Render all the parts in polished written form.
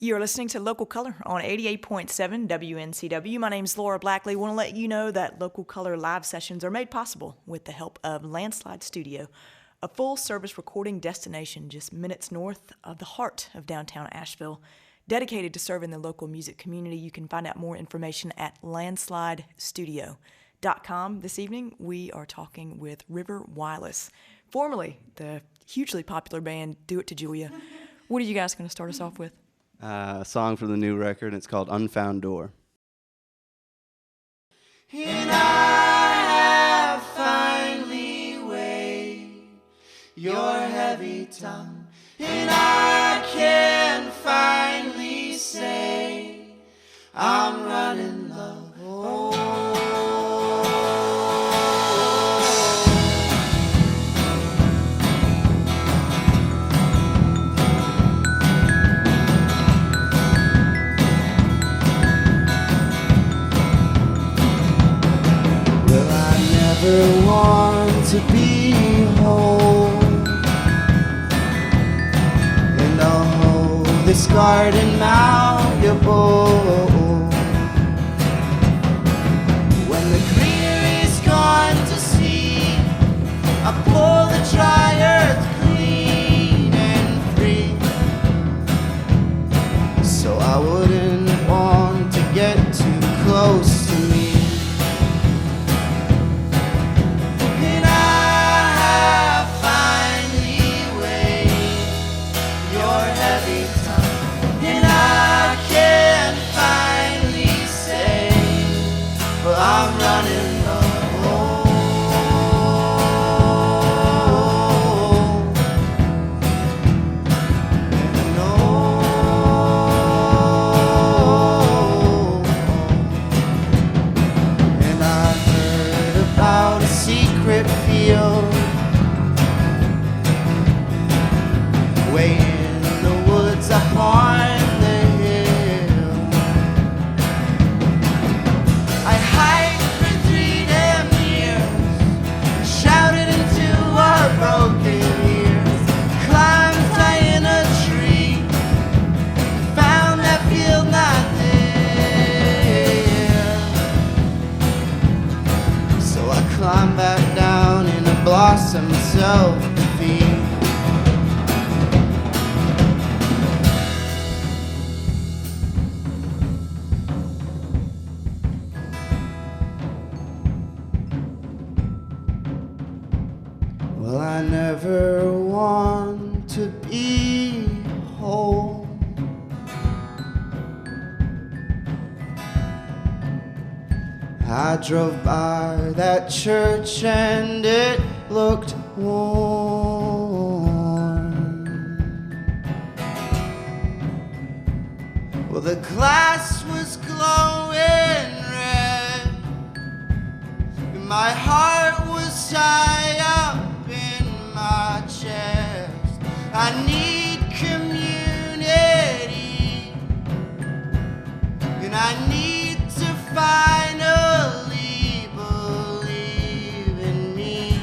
You're listening to Local Color on 88.7 WNCW. My name's Laura Blackley. Want to let you know that Local Color live sessions are made possible with the help of Landslide Studio, a full-service recording destination just minutes north of the heart of downtown Asheville, dedicated to serving the local music community. You can find out more information at landslidestudio.com. This evening, we are talking with River Whyless, formerly the hugely popular band Do It to Julia. What are you guys going to start us off with? A song from the new record, and it's called Unfound Door. And I have finally weighed your heavy tongue, and I can finally say I'm running low. Never want to be whole, and I'll hold this garden malleable. When the greenery is gone to seed, I pull the dry earth clean and free, so I wouldn't want to get too close to me. I'm running low. And and I heard about a secret field way in the woods up on the hill. I hiked for 3 damn years, shouted into our broken ears, climbed high in a tree, found that field not there. So I climbed back down in a blossom self-defeat. Well, I never want to be whole. I drove by that church and it looked warm. Well, the glass was glowing red, and my heart was high up in my chest. I need community, and I need to finally believe in me.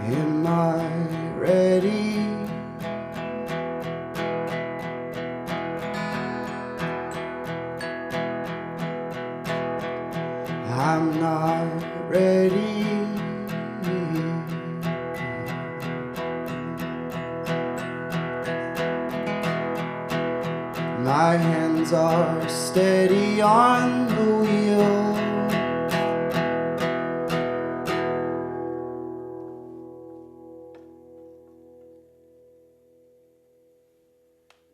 Am I ready? I'm not ready. My hands are steady on the wheel.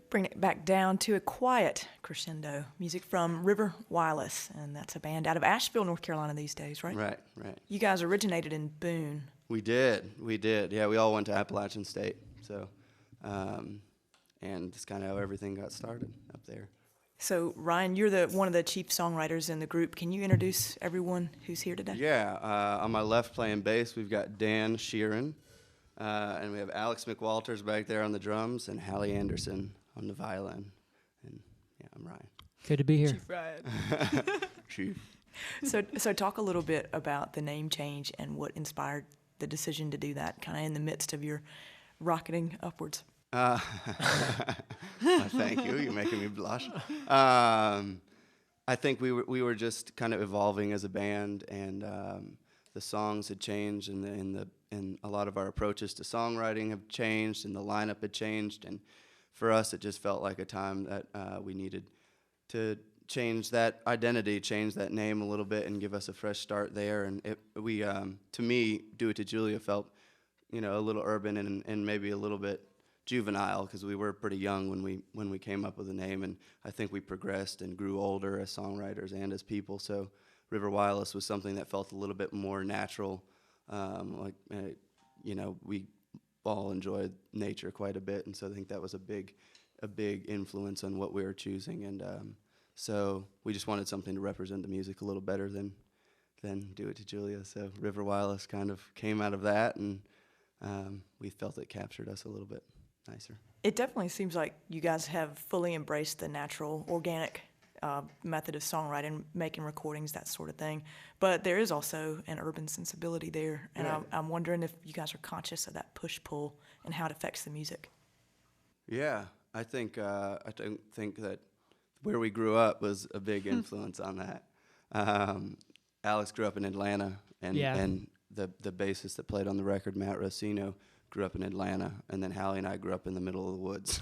Bring it back down to a quiet crescendo. Music from River Whyless, and that's a band out of Asheville, North Carolina these days, right? Right. You guys originated in Boone. We did. Yeah, we all went to Appalachian State, so, and that's kind of how everything got started up there. So, Ryan, you're one of the chief songwriters in the group. Can you introduce everyone who's here today? Yeah, on my left playing bass, we've got Dan Sheeran, and we have Alex McWalters back there on the drums, and Hallie Anderson on the violin. And yeah, I'm Ryan. Good to be here. Chief Ryan. Chief. So talk a little bit about the name change and what inspired the decision to do that, kind of in the midst of your rocketing upwards. Well, thank you. You're making me blush. I think we were just kind of evolving as a band, and the songs had changed, and a lot of our approaches to songwriting have changed, and the lineup had changed, and for us, it just felt like a time that we needed to change that identity, change that name a little bit, and give us a fresh start there. And to me, Do It to Julia felt, a little urban and maybe a little bit juvenile, because we were pretty young when we came up with the name, and I think we progressed and grew older as songwriters and as people. So River Whyless was something that felt a little bit more natural. We all enjoyed nature quite a bit, and so I think that was a big influence on what we were choosing. And so we just wanted something to represent the music a little better than Do It to Julia. So River Whyless kind of came out of that, and we felt it captured us a little bit nicer. It definitely seems like you guys have fully embraced the natural, organic method of songwriting, making recordings, that sort of thing. But there is also an urban sensibility there, and Yeah. I'm wondering if you guys are conscious of that push-pull and how it affects the music. Yeah, I think that where we grew up was a big influence on that. Alex grew up in Atlanta, and the bassist that played on the record, Matt Rossino, grew up in Atlanta, and then Hallie and I grew up in the middle of the woods.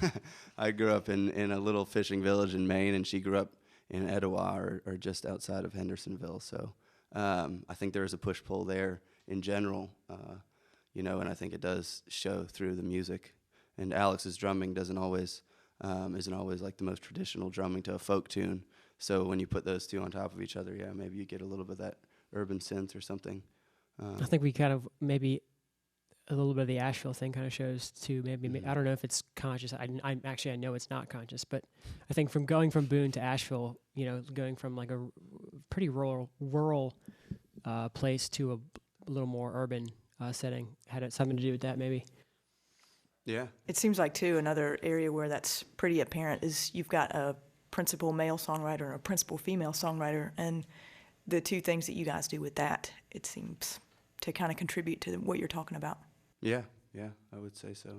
I grew up in a little fishing village in Maine, and she grew up in Etowah or just outside of Hendersonville. So I think there is a push-pull there in general, and I think it does show through the music. And Alex's drumming isn't always like the most traditional drumming to a folk tune. So when you put those two on top of each other, yeah, maybe you get a little bit of that urban synth or something. I think we kind of maybe a little bit of the Asheville thing kind of shows too. Maybe I don't know if it's conscious. I know it's not conscious, but I think from going from Boone to Asheville, going from like a pretty rural place to a little more urban setting had something to do with that, maybe. Yeah. It seems like, too, another area where that's pretty apparent is you've got a principal male songwriter and a principal female songwriter, and the two things that you guys do with that, it seems to kind of contribute to what you're talking about. Yeah, I would say so.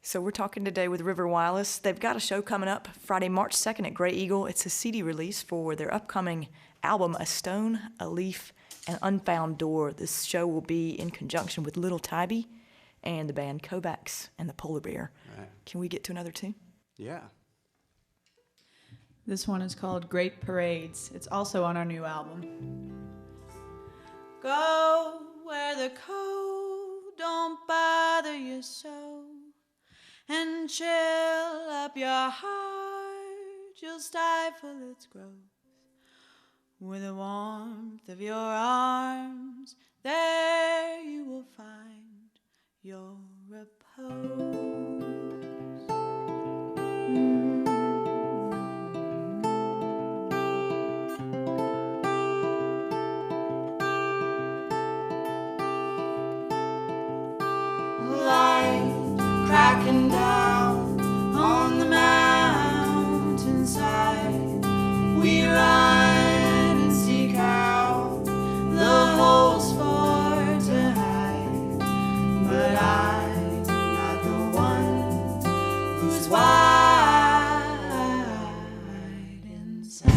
So we're talking today with River Whyless. They've got a show coming up Friday, March 2nd at Grey Eagle. It's a CD release for their upcoming album, A Stone, A Leaf, and Unfound Door. This show will be in conjunction with Little Tybee and the band Kovacs and the Polar Bear. Right. Can we get to another tune? Yeah. This one is called Great Parades. It's also on our new album. Go where the cold don't bother you so, and chill up your heart, you'll stifle its growth. With the warmth of your arms, there you will find your repose. Light cracking down on the mountainside, we run and seek out the holes for to hide, but I'm not the one who's wide inside.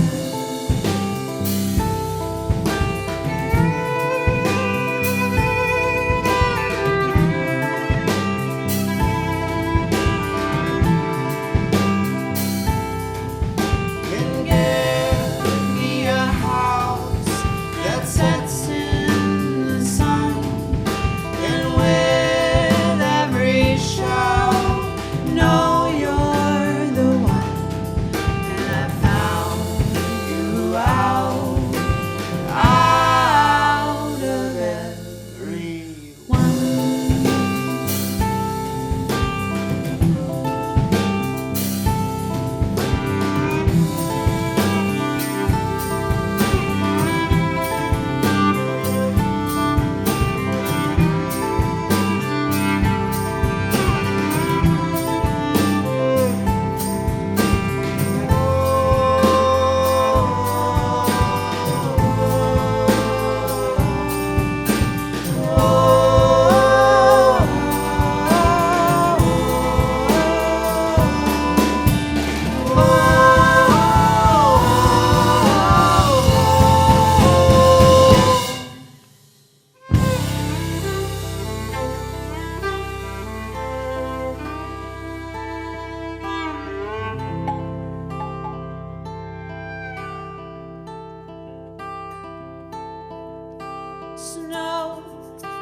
Snow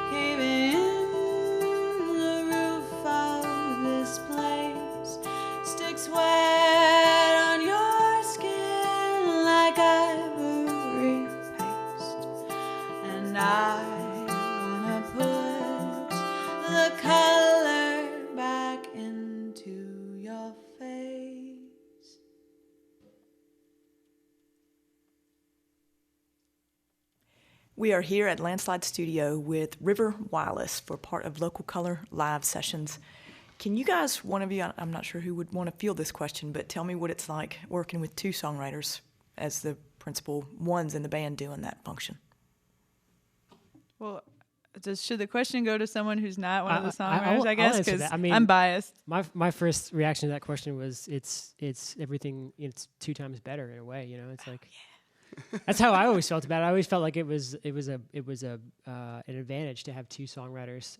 caving in the roof of this place. Sticks wet on your skin like ivory paste. And I'm gonna put the color back into your face. We are here at Landslide Studio with River Whyless for part of Local Color live sessions. Can you guys, one of you, I'm not sure who would want to field this question, but tell me what it's like working with two songwriters as the principal ones in the band doing that function. Well, should the question go to someone who's not one of the I'll songwriters? I guess answer because that. I mean, I'm biased. My first reaction to that question was it's everything. It's 2 times better in a way. You know, it's like that's how I always felt about it. I always felt like it was an advantage to have 2 songwriters.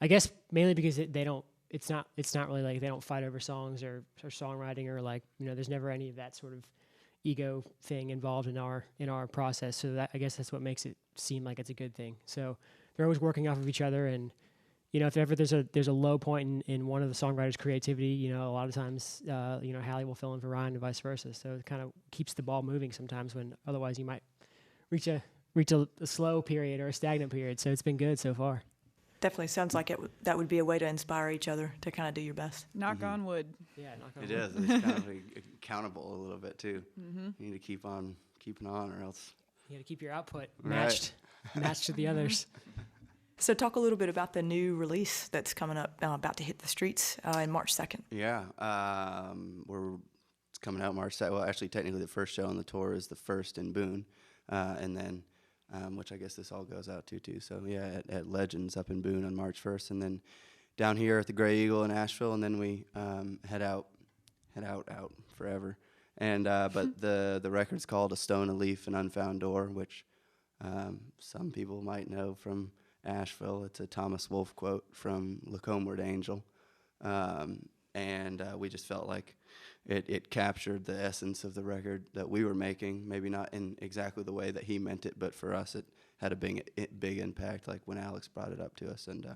I guess mainly because they don't. It's not really like they don't fight over songs or songwriting or like, you know, there's never any of that sort of ego thing involved in our process. So that, I guess that's what makes it seem like it's a good thing. So they're always working off of each other, and you know, if ever there's a low point in one of the songwriters' creativity, you know, a lot of times, you know, Hallie will fill in for Ryan and vice versa. So it kind of keeps the ball moving sometimes when otherwise you might reach a slow period or a stagnant period. So it's been good so far. Definitely sounds like that would be a way to inspire each other to kind of do your best. Knock on wood. Yeah, knock on It wood. is. It's kind of accountable a little bit too. You need to keep on keeping on, or else. You got to keep your output Right. matched to the others. So talk a little bit about the new release that's coming up, about to hit the streets in March 2nd. Yeah, it's coming out March 2nd. Well, actually, technically, the first show on the tour is the 1st in Boone, and then, which I guess this all goes out to too. So yeah, at Legends up in Boone on March 1st, and then down here at the Gray Eagle in Asheville, and then we head out forever. And but the record's called A Stone, a Leaf, An Unfound Door, which some people might know from Asheville. It's a Thomas Wolfe quote from Look Homeward Angel. And we just felt like it captured the essence of the record that we were making, maybe not in exactly the way that he meant it, but for us it had a big impact, like when Alex brought it up to us. And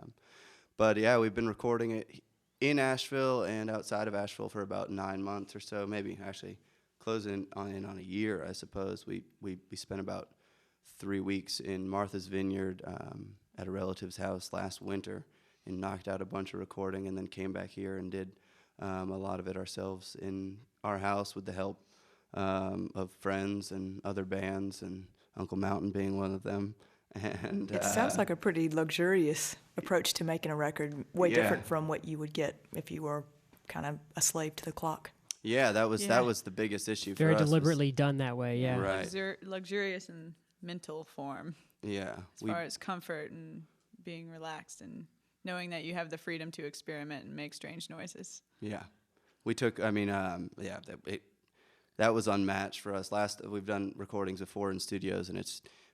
but yeah, we've been recording it in Asheville and outside of Asheville for about 9 months or so, maybe actually closing in on a year, I suppose. We spent about 3 weeks in Martha's Vineyard at a relative's house last winter and knocked out a bunch of recording, and then came back here and did a lot of it ourselves in our house with the help of friends and other bands, and Uncle Mountain being one of them. And It sounds like a pretty luxurious approach to making a record, way Yeah. different from what you would get if you were kind of a slave to the clock. yeah, that was Yeah. the biggest issue Very for us. deliberately done that way, yeah. Right. Luxurious in mental form, Yeah, as far as comfort and being relaxed and knowing that you have the freedom to experiment and make strange noises. yeah, we took. I mean, yeah, that was unmatched for us. We've done recordings before in studios, and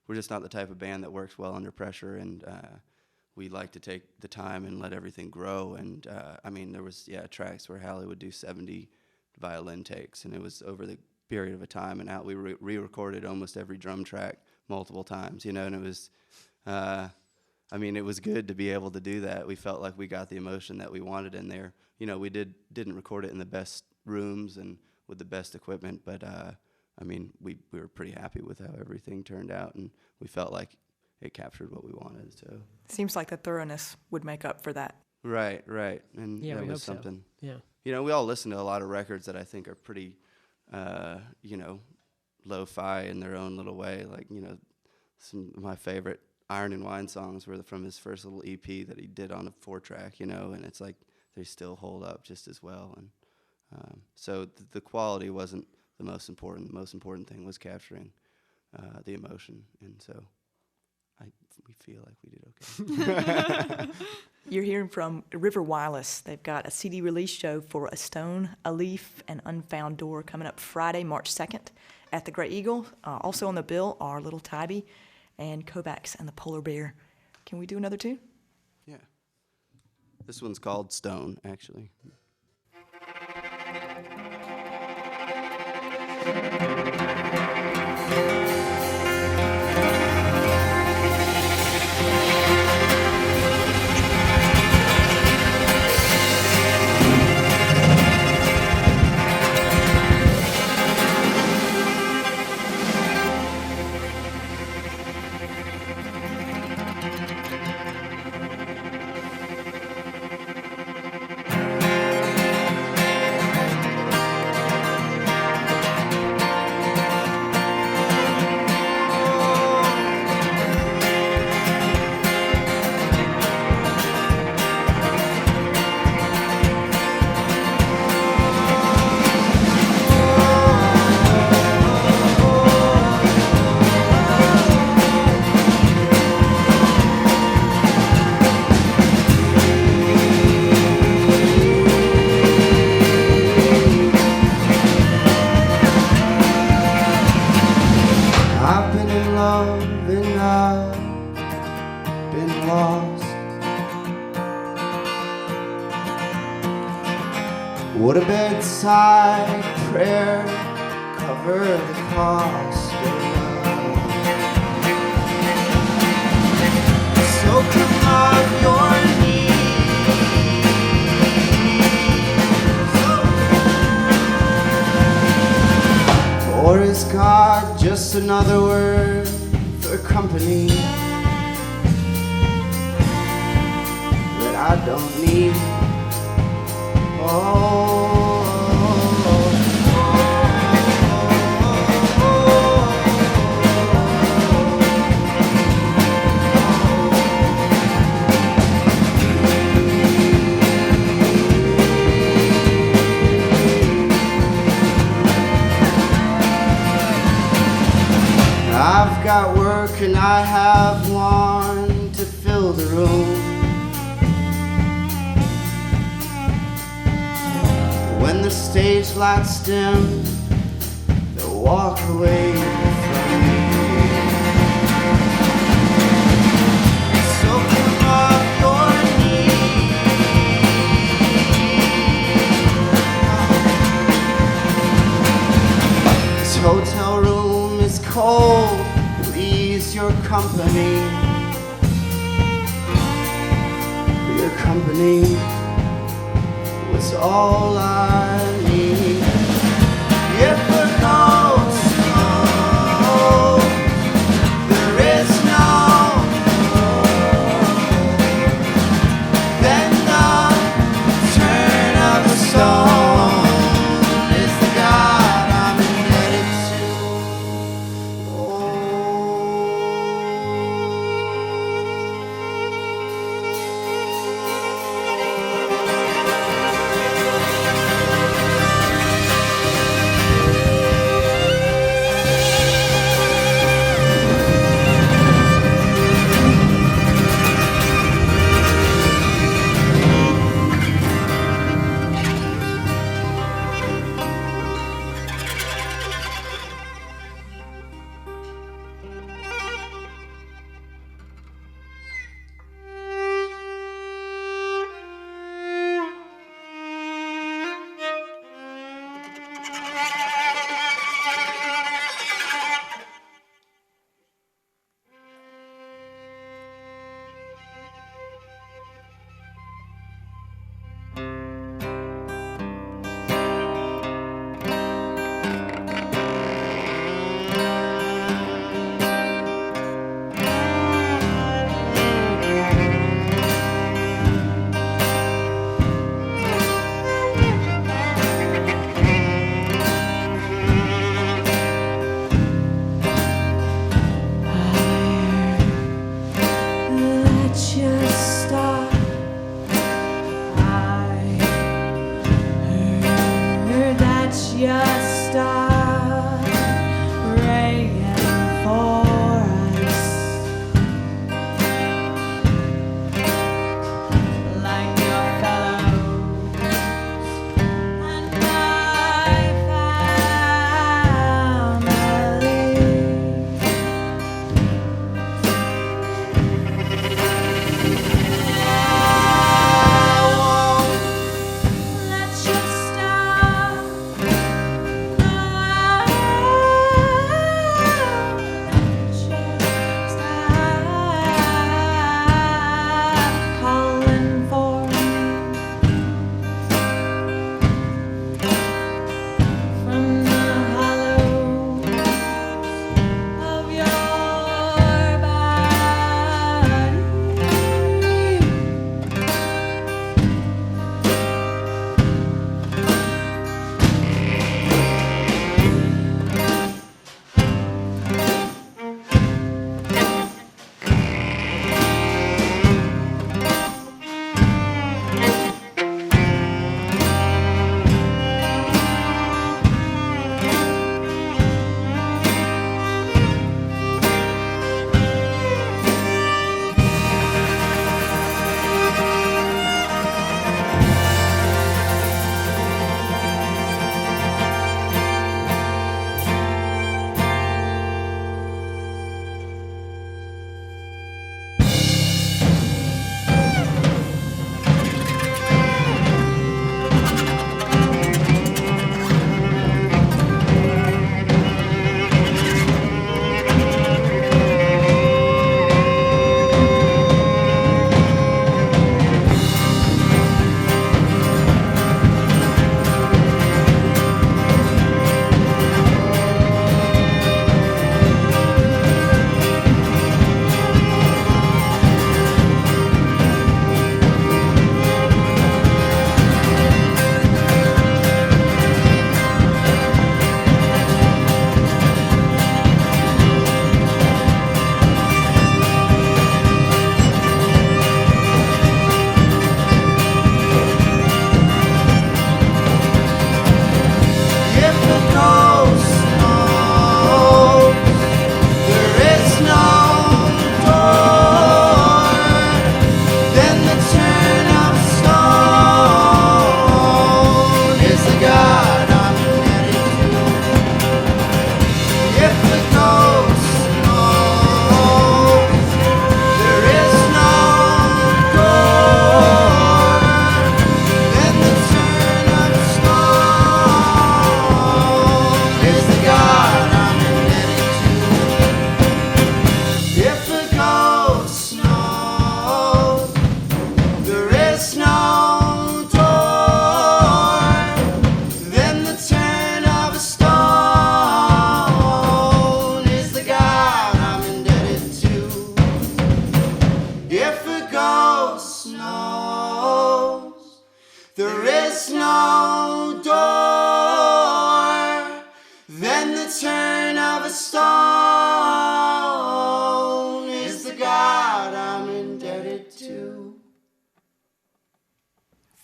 we're just not the type of band that works well under pressure, and we like to take the time and let everything grow. And I mean, there was tracks where Hallie would do 70 violin takes, and it was over the period of a time, and out we re-recorded almost every drum track multiple times, you know, and it was, I mean, it was good to be able to do that. We felt like we got the emotion that we wanted in there. You know, we didn't record it in the best rooms and with the best equipment, but I mean, we were pretty happy with how everything turned out, and we felt like it captured what we wanted. So Seems like the thoroughness would make up for that. right, and Yeah, that we was hope so. something. Yeah. You know, we all listen to a lot of records that I think are pretty, you know, lo-fi in their own little way. Like, you know, some of my favorite Iron and Wine songs were from his first little EP that he did on a 4-track, you know, and it's like they still hold up just as well. And so the quality wasn't the most important. The most important thing was capturing the emotion, and so we feel like we did okay. You're hearing from River Whyless. They've got a CD release show for A Stone, a Leaf, An Unfound Door coming up Friday, March 2nd at the Gray Eagle. Also on the bill are Little Tybee and Kovacs and the Polar Bear. Can we do another tune? Yeah. This one's called Stone, actually. lost. Would a bedside prayer cover the cost of love? So come on your knees. Or is God just another word for company that I don't need? I've got work and I have one to fill the room. When the stage lights dim, they'll walk away from me. So come off your knees. This hotel room is cold, please your company. Your company was all I need. If the ghost knows there is no then the turn of the stone is the God I'm indebted to.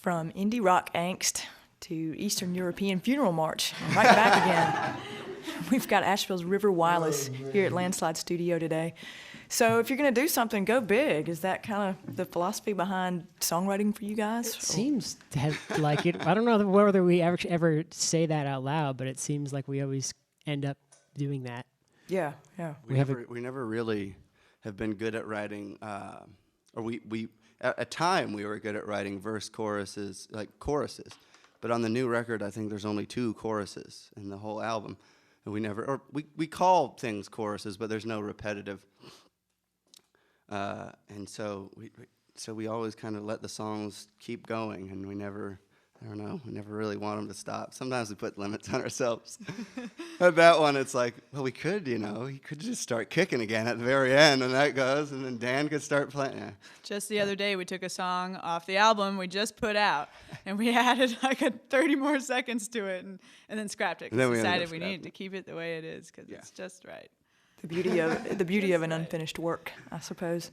From indie rock angst to Eastern European funeral march, right back again. We've got Asheville's River Whyless here at Landslide Studio today. So if you're going to do something, go big. Is that kind of the philosophy behind songwriting for you guys? It seems to have, like it. I don't know whether we ever say that out loud, but it seems like we always end up doing that. Yeah, yeah. We never really have been good at writing, or we at a time we were good at writing choruses. But on the new record, I think there's only 2 choruses in the whole album. And we call things choruses, but there's no repetitive. And so we always kind of let the songs keep going, and we never really want them to stop. Sometimes we put limits on ourselves. At that one, it's like, well, we could just start kicking again at the very end, and that goes, and then Dan could start playing. Yeah. Just the other day, we took a song off the album we just put out, and we added like 30 more seconds to it, and then scrapped it. Because we decided we needed to keep it the way it is, because it's just right. The beauty of an unfinished work, I suppose.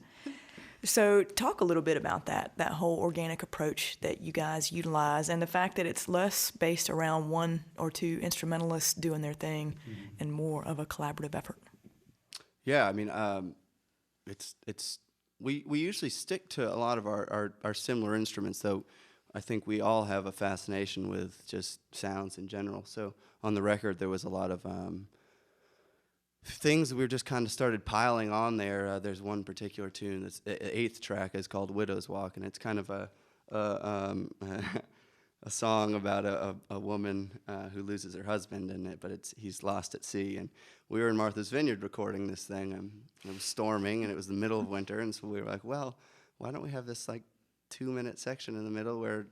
So talk a little bit about that whole organic approach that you guys utilize, and the fact that it's less based around 1 or 2 instrumentalists doing their thing and more of a collaborative effort. Yeah, I mean, we usually stick to a lot of our similar instruments, though I think we all have a fascination with just sounds in general. So on the record, there was a lot of things that we just kind of started piling on there. There's one particular tune, that's the 8th track, is called Widow's Walk, and it's kind of a song about a woman who loses her husband, but he's lost at sea. And we were in Martha's Vineyard recording this thing, and it was storming, and it was the middle of winter, and so we were like, well, why don't we have this like 2-minute section in the middle where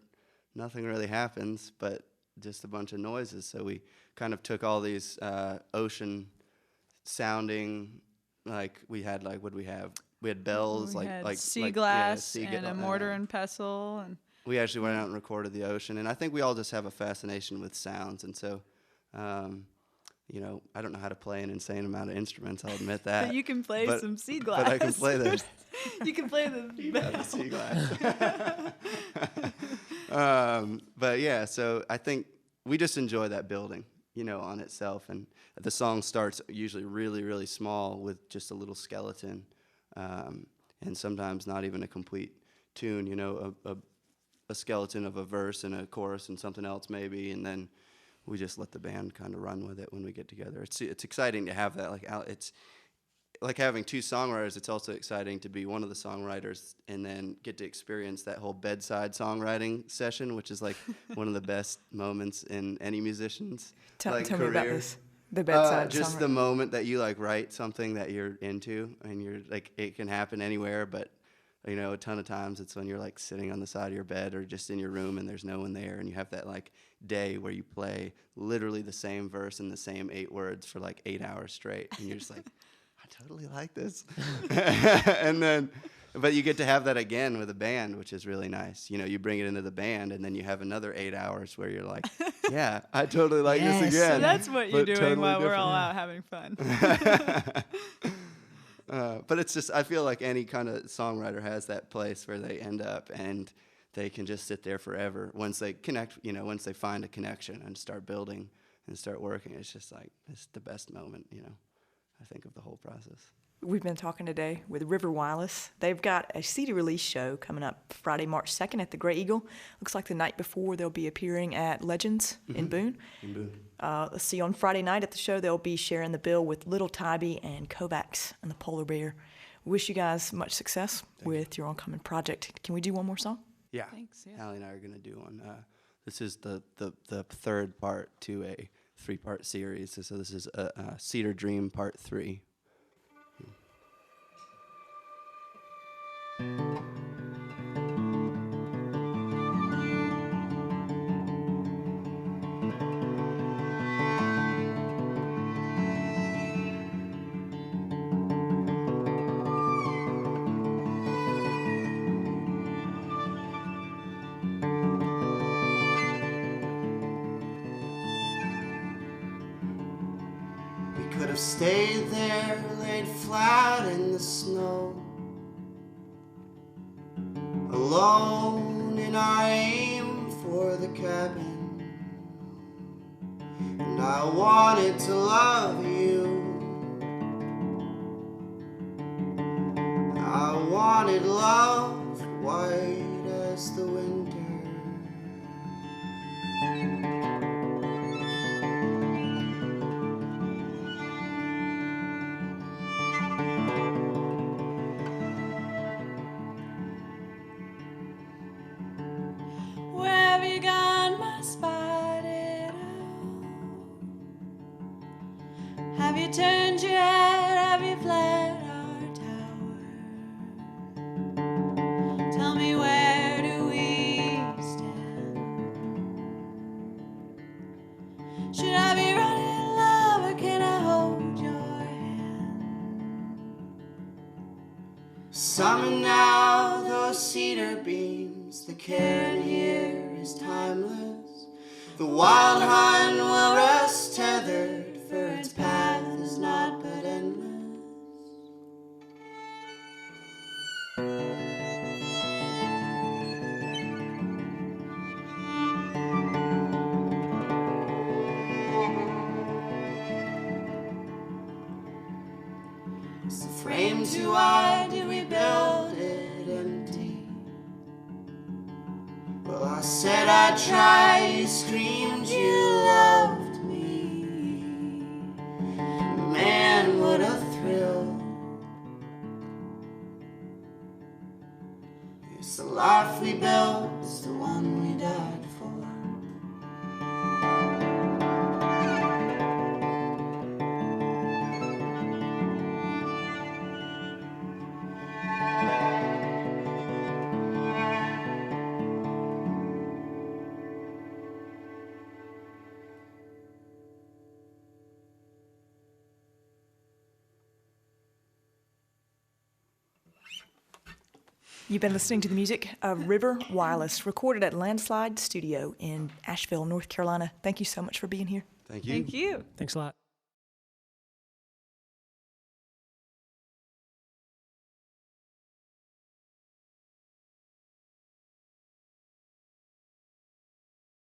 nothing really happens, but just a bunch of noises. So we kind of took all these ocean sounding, like we had we had bells, we like had sea glass and a mortar and and pestle, and we actually went out and recorded the ocean. And I think we all just have a fascination with sounds, and so I don't know how to play an insane amount of instruments, I'll admit that. But you can play some sea glass. But I can play those. You can play the sea glass. But yeah, so I think we just enjoy that building, on itself. And the song starts usually really, really small with just a little skeleton, and sometimes not even a complete tune, a skeleton of a verse and a chorus and something else maybe, and then we just let the band kind of run with it when we get together. It's exciting to have that. It's like having 2 songwriters. It's also exciting to be one of the songwriters and then get to experience that whole bedside songwriting session, which is like one of the best moments in any musician's Tell career. me about this. The bedside just songwriting. the moment that you write something that you're into, and you're like, it can happen anywhere, but a ton of times it's when you're sitting on the side of your bed or just in your room and there's no one there, and you have that day where you play literally the same verse and the same 8 words for 8 hours straight, and you're just like, I totally like this. And then, but you get to have that again with a band, which is really nice. You bring it into the band, and then you have another 8 hours where you're like, yeah, I totally like this again. So that's what you're doing totally while we're different. all out having fun. But it's just, I feel like any kind of songwriter has that place where they end up and they can just sit there forever once they connect, once they find a connection and start building and start working. It's just it's the best moment, I think, of the whole process. We've been talking today with River Whyless. They've got a CD release show coming up Friday, March 2nd at the Grey Eagle. Looks like the night before they'll be appearing at Legends in Boone. Let's see, on Friday night at the show, they'll be sharing the bill with Little Tybee and Kovacs and the Polar Bear. We wish you guys much success with your oncoming project. Can we do one more song? Yeah. Thanks, yeah. Allie and I are going to do one. This is the 3rd part to a 3-part series. So this is Cedar Dream Part 3. Could have stayed there, laid flat in the snow, alone in our aimless the cabin, and I wanted to love you. I wanted love white as the winter. Where have you gone, my spotted owl? Have you turned your head? Have you fled our tower? Tell me, where do we stand? Should I be running, love, or can I hold your hand? Summer now, those cedar beams, the cairn here is timeless. The wild hind will rest tethered, for its path is not but endless. Is the frame too wide? Did we build it empty? Well, I said I'd try, you screamed you loved me. Man, what a thrill. It's the life we built, it's the one we died for. You've been listening to the music of River Whyless, recorded at Landslide Studio in Asheville, North Carolina. Thank you so much for being here. Thank you. Thank you. Thanks a lot.